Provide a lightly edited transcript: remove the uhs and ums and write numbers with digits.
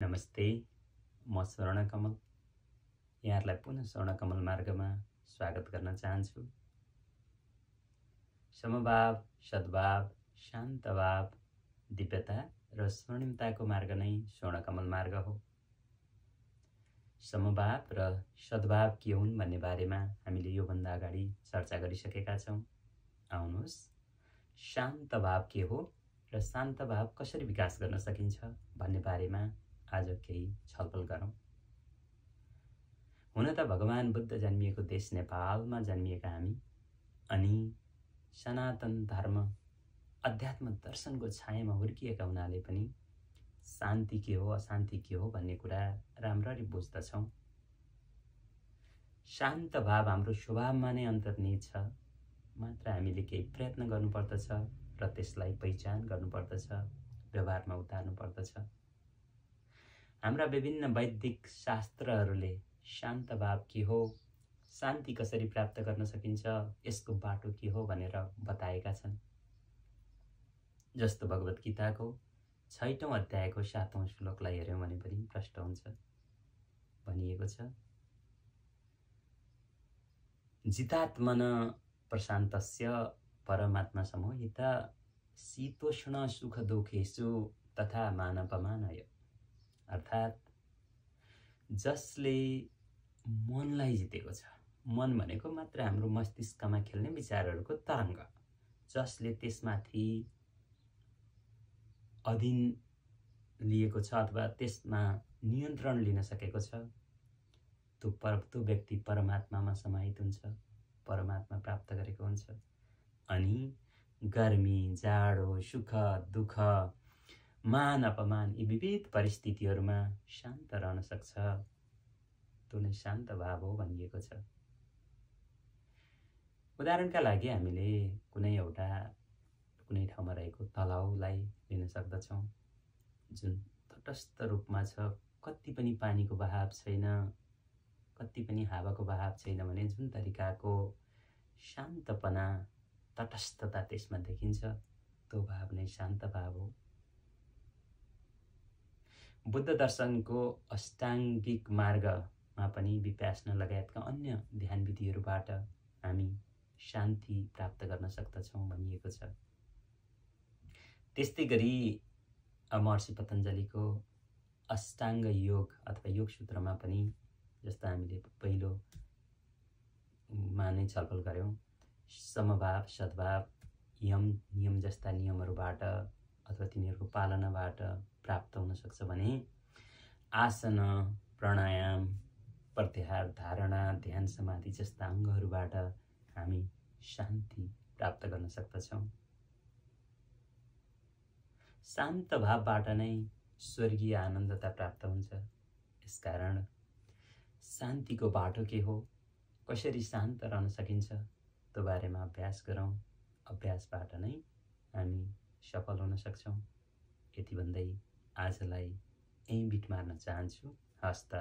नमस्ते, म स्वर्णकमल यहाँहरूलाई पुनः स्वर्णकमल मार्गमा स्वागत गर्न चाहन्छु। समभाव, सद्भाव, शान्तभाव, दिव्यता र स्वर्णिमताको मार्ग नै स्वर्णकमल मार्ग हो। समभाव र सद्भाव के हुन् भन्ने बारेमा हामीले योभन्दा अगाडि चर्चा गरिसकेका छौँ। आउनुहोस्, शान्त भाव के हो र शान्त भाव कसरी विकास गर्न सकिन्छ भन्ने बारेमा आज केही छलफल गरौँ। हुन त भगवान बुद्ध जन्मिएको देश नेपालमा जन्मिएका हामी अनि सनातन धर्म अध्यात्म दर्शनको छायामा हुर्किएका हुनाले पनि शान्ति के हो अशान्ति के हो भन्ने कुरा राम्ररी बुझ्दछौँ। शान्त भाव हाम्रो स्वभावमा नै अन्तर्निहित छ, मात्र हामीले केही प्रयत्न गर्नुपर्दछ र त्यसलाई पहिचान गर्नुपर्दछ, व्यवहारमा उतार्नु पर्दछ। हाम्रा विभिन्न वैदिक शास्त्रहरूले शान्त भाव के हो, शान्ति कसरी प्राप्त गर्न सकिन्छ, यसको बाटो के हो भनेर बताएका छन्। जस्तो भगवत गीताको 6औं अध्यायको 7औं श्लोकलाई हेर्यौँ भने पनि प्रष्ट हुन्छ। भनिएको छ, जितात्मन प्रशान्तस्य परमात्मा समोहित शीतोष्ण सुख दुखेषु तथा मानपमानय। अर्थात् जसले मनलाई जितेको छ, मन भनेको मात्र हाम्रो मस्तिष्कमा खेल्ने विचारहरूको तरङ्ग, जसले त्यसमाथि अधीन लिएको छ अथवा त्यसमा नियन्त्रण लिन सकेको छ, त्यो व्यक्ति परमात्मामा समाहित हुन्छ, परमात्मा प्राप्त गरेको हुन्छ। अनि गर्मी, जाडो, सुख, दुःख, मान अपमान यी विविध परिस्थितिहरूमा शान्त रहन सक्छ। त्यो नै शान्त भाव हो भनिएको छ। उदाहरणका लागि हामीले कुनै ठाउँमा रहेको तलाउलाई लिन सक्दछौँ, जुन तटस्थ रूपमा छ, कति पनि पानीको बहाव छैन, कति पनि हावाको बहाव छैन भने जुन तरिकाको शान्तपना, तटस्थता त्यसमा देखिन्छ, त्यो भाव नै शान्त भाव हो। बुद्ध दर्शनको अष्टाङ्गिक मार्गमा पनि विपश्यना लगायतका अन्य ध्यान विधिहरूबाट हामी शान्ति प्राप्त गर्न सक्दछौँ भनिएको छ। त्यस्तै गरी महर्षि पतञ्जलिको अष्टाङ्ग योग अथवा योग सूत्रमा पनि, जस्तो हामीले पहिलोमा नै छलफल गऱ्यौँ, समभाव, सद्भाव, यम नियम जस्ता नियमहरूबाट अथवा तिनीहरूको पालनाबाट प्राप्त हुन सक्छ भने आसन, प्राणायाम, प्रत्याहार, धारणा, ध्यान, समाधि जस्ता अङ्गहरूबाट हामी शान्ति प्राप्त गर्न सक्दछौँ। शान्त भावबाट नै स्वर्गीय आनन्दता प्राप्त हुन्छ। यसकारण शान्तिको बाटो के हो, कसरी शान्त रहन सकिन्छ, त्यो बारेमा अभ्यास गरौँ। अभ्यासबाट नै हामी सफल हुन सक्छौँ। यति भन्दै आजलाई यहीँ बिट मार्न चाहन्छु। हस्त।